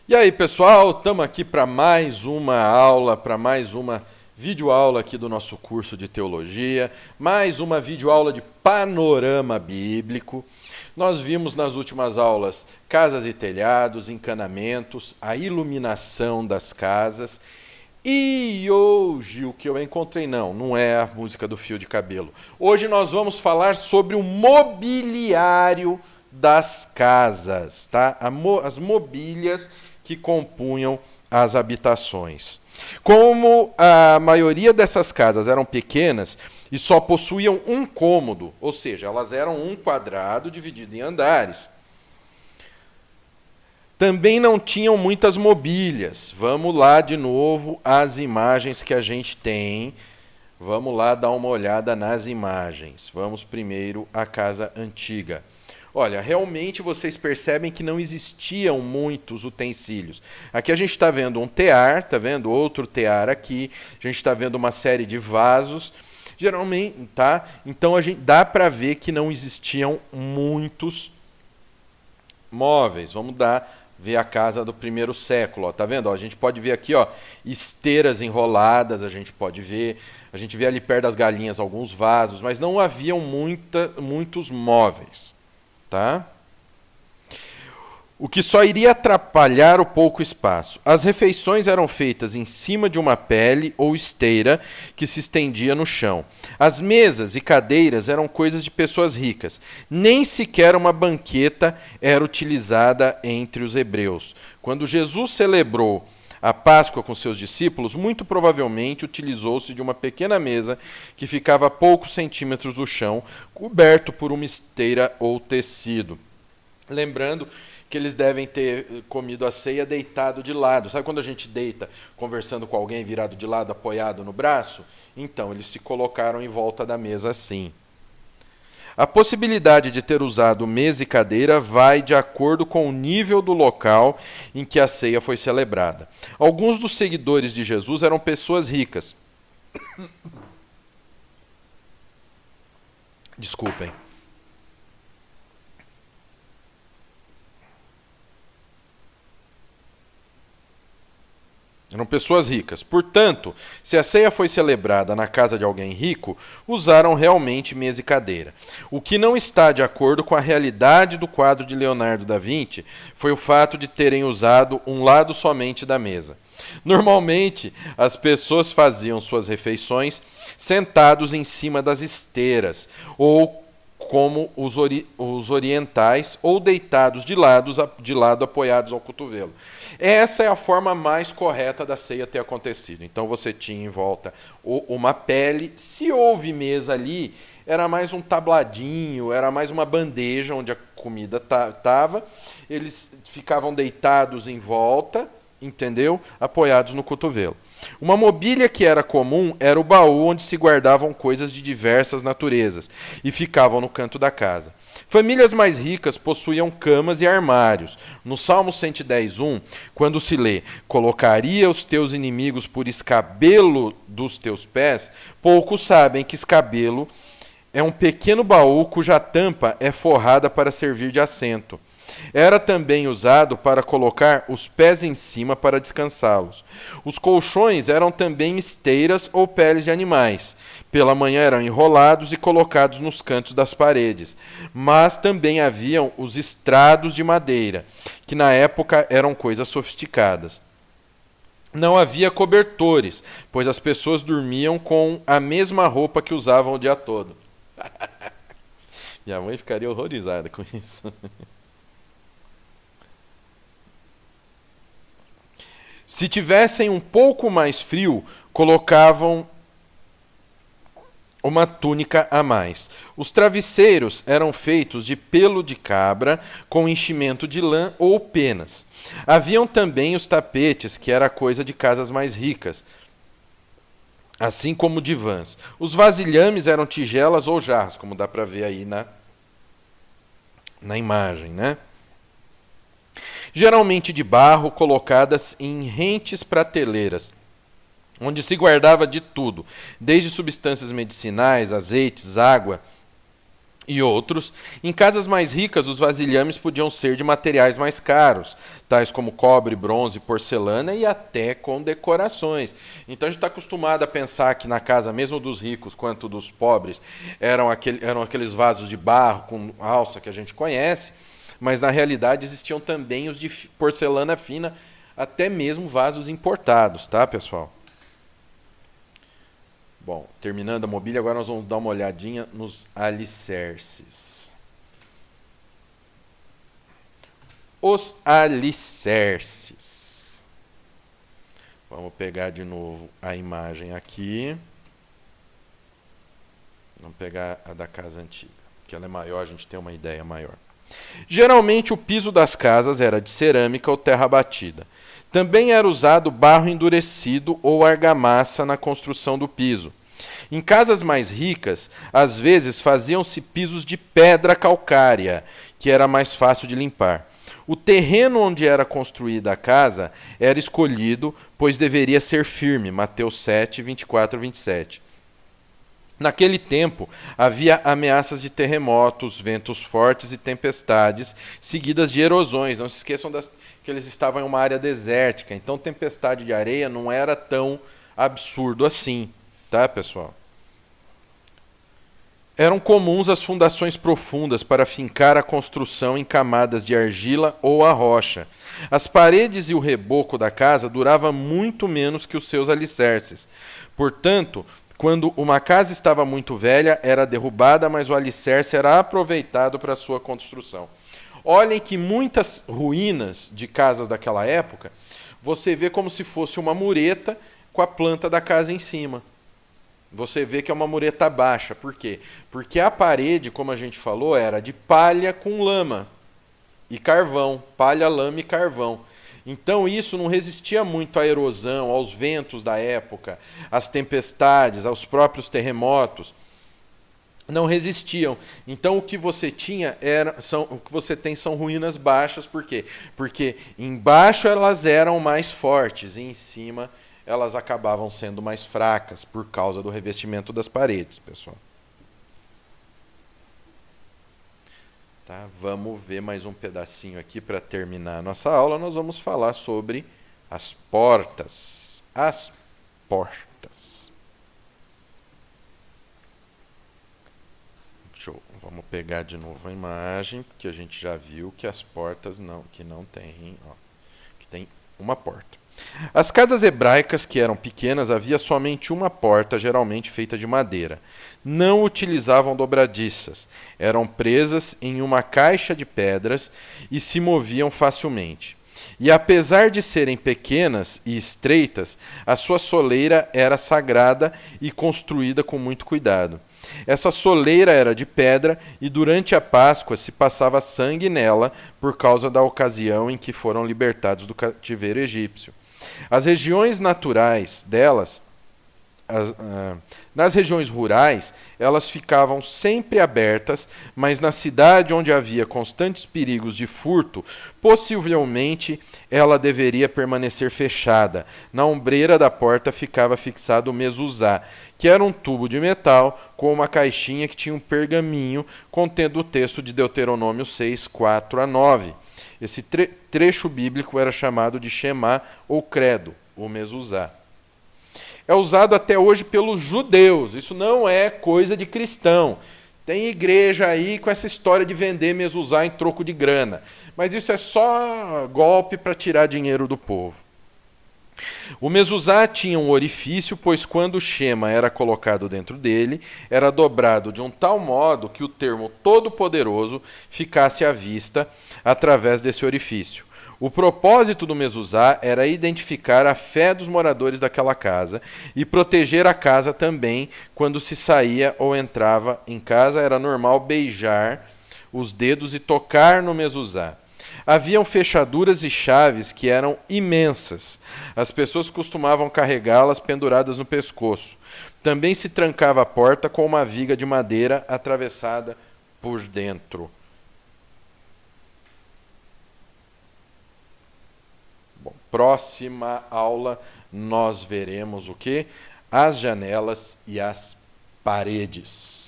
E aí, pessoal, estamos aqui para mais uma aula, para mais uma videoaula aqui do nosso curso de teologia, mais uma videoaula de panorama bíblico. Nós vimos nas últimas aulas casas e telhados, encanamentos, a iluminação das casas. E hoje o que eu encontrei, não é a música do fio de cabelo. Hoje nós vamos falar sobre o mobiliário das casas, tá? As mobílias que compunham as habitações. Como a maioria dessas casas eram pequenas e só possuíam um cômodo, ou seja, elas eram um quadrado dividido em andares, também não tinham muitas mobílias. Vamos lá de novo as imagens que a gente tem. Vamos lá dar uma olhada nas imagens. Vamos primeiro à casa antiga. Olha, realmente vocês percebem que não existiam muitos utensílios. Aqui a gente está vendo um tear, está vendo outro tear aqui. A gente está vendo uma série de vasos. Geralmente, tá? Então dá para ver que não existiam muitos móveis. Vamos ver a casa do primeiro século. Ó. Tá vendo? Ó, a gente pode ver aqui, ó, esteiras enroladas, a gente vê ali perto das galinhas alguns vasos, mas não haviam muitos móveis. Tá? O que só iria atrapalhar o pouco espaço. As refeições eram feitas em cima de uma pele ou esteira que se estendia no chão. As mesas e cadeiras eram coisas de pessoas ricas. Nem sequer uma banqueta era utilizada entre os hebreus. Quando Jesus celebrou a Páscoa com seus discípulos, muito provavelmente utilizou-se de uma pequena mesa que ficava a poucos centímetros do chão, coberto por uma esteira ou tecido. Lembrando que eles devem ter comido a ceia deitado de lado. Sabe quando a gente deita conversando com alguém virado de lado, apoiado no braço? Então, eles se colocaram em volta da mesa assim. A possibilidade de ter usado mesa e cadeira vai de acordo com o nível do local em que a ceia foi celebrada. Alguns dos seguidores de Jesus eram pessoas ricas. Desculpem. Eram pessoas ricas. Portanto, se a ceia foi celebrada na casa de alguém rico, usaram realmente mesa e cadeira. O que não está de acordo com a realidade do quadro de Leonardo da Vinci foi o fato de terem usado um lado somente da mesa. Normalmente, as pessoas faziam suas refeições sentados em cima das esteiras, ou como os orientais, ou deitados de lado apoiados ao cotovelo. Essa é a forma mais correta da ceia ter acontecido. Então você tinha em volta uma pele, se houve mesa ali, era mais um tabladinho, era mais uma bandeja onde a comida estava, eles ficavam deitados em volta, entendeu? Apoiados no cotovelo. Uma mobília que era comum era o baú onde se guardavam coisas de diversas naturezas e ficavam no canto da casa. Famílias mais ricas possuíam camas e armários. No Salmo 110:1, quando se lê: "Colocaria os teus inimigos por escabelo dos teus pés", poucos sabem que escabelo é um pequeno baú cuja tampa é forrada para servir de assento. Era também usado para colocar os pés em cima para descansá-los. Os colchões eram também esteiras ou peles de animais. Pela manhã eram enrolados e colocados nos cantos das paredes. Mas também haviam os estrados de madeira, que na época eram coisas sofisticadas. Não havia cobertores, pois as pessoas dormiam com a mesma roupa que usavam o dia todo. Minha mãe ficaria horrorizada com isso. Se tivessem um pouco mais frio, colocavam uma túnica a mais. Os travesseiros eram feitos de pelo de cabra com enchimento de lã ou penas. Haviam também os tapetes, que era coisa de casas mais ricas, assim como divãs. Os vasilhames eram tigelas ou jarras, como dá para ver aí na imagem, né? Geralmente de barro, colocadas em rentes prateleiras, onde se guardava de tudo, desde substâncias medicinais, azeites, água, e outros. Em casas mais ricas, os vasilhames podiam ser de materiais mais caros, tais como cobre, bronze, porcelana e até com decorações. Então a gente está acostumado a pensar que na casa, mesmo dos ricos quanto dos pobres, eram aqueles vasos de barro com alça que a gente conhece, mas na realidade existiam também os de porcelana fina, até mesmo vasos importados, tá, pessoal? Bom, terminando a mobília, agora nós vamos dar uma olhadinha nos alicerces. Os alicerces. Vamos pegar de novo a imagem aqui. Vamos pegar a da casa antiga, que ela é maior, a gente tem uma ideia maior. Geralmente o piso das casas era de cerâmica ou terra batida. Também era usado barro endurecido ou argamassa na construção do piso. Em casas mais ricas, às vezes faziam-se pisos de pedra calcária, que era mais fácil de limpar. O terreno onde era construída a casa era escolhido, pois deveria ser firme. Mateus 7, 24 e 27. Naquele tempo, havia ameaças de terremotos, ventos fortes e tempestades, seguidas de erosões. Não se esqueçam que eles estavam em uma área desértica, então tempestade de areia não era tão absurdo assim, tá, pessoal? Eram comuns as fundações profundas para fincar a construção em camadas de argila ou a rocha. As paredes e o reboco da casa duravam muito menos que os seus alicerces. Portanto, quando uma casa estava muito velha, era derrubada, mas o alicerce era aproveitado para a sua construção. Olhem que muitas ruínas de casas daquela época, você vê como se fosse uma mureta com a planta da casa em cima. Você vê que é uma mureta baixa. Por quê? Porque a parede, como a gente falou, era de palha com lama e carvão. Palha, lama e carvão. Então isso não resistia muito à erosão, aos ventos da época, às tempestades, aos próprios terremotos. Não resistiam. Então o que você tinha o que você tem são ruínas baixas. Por quê? Porque embaixo elas eram mais fortes e em cima elas acabavam sendo mais fracas por causa do revestimento das paredes, pessoal. Tá? Vamos ver mais um pedacinho aqui para terminar a nossa aula. Nós vamos falar sobre as portas. As portas. Vamos pegar de novo a imagem, que a gente já viu que as portas não tem, ó, que tem uma porta. As casas hebraicas, que eram pequenas, havia somente uma porta, geralmente feita de madeira. Não utilizavam dobradiças, eram presas em uma caixa de pedras e se moviam facilmente. E apesar de serem pequenas e estreitas, a sua soleira era sagrada e construída com muito cuidado. Essa soleira era de pedra e durante a Páscoa se passava sangue nela por causa da ocasião em que foram libertados do cativeiro egípcio. As regiões naturais delas, nas regiões rurais, elas ficavam sempre abertas, mas na cidade onde havia constantes perigos de furto, possivelmente ela deveria permanecer fechada. Na ombreira da porta ficava fixado o mezuzá, que era um tubo de metal com uma caixinha que tinha um pergaminho contendo o texto de Deuteronômio 6, 4 a 9. Esse trecho bíblico era chamado de Shema ou Credo, ou mezuzá. É usado até hoje pelos judeus, isso não é coisa de cristão. Tem igreja aí com essa história de vender mezuzá em troco de grana, mas isso é só golpe para tirar dinheiro do povo. O mezuzá tinha um orifício, pois quando o Shema era colocado dentro dele, era dobrado de um tal modo que o termo Todo-Poderoso ficasse à vista através desse orifício. O propósito do mezuzá era identificar a fé dos moradores daquela casa e proteger a casa também. Quando se saía ou entrava em casa, era normal beijar os dedos e tocar no mezuzá. Haviam fechaduras e chaves que eram imensas. As pessoas costumavam carregá-las penduradas no pescoço. Também se trancava a porta com uma viga de madeira atravessada por dentro. Bom, próxima aula nós veremos o quê? As janelas e as paredes.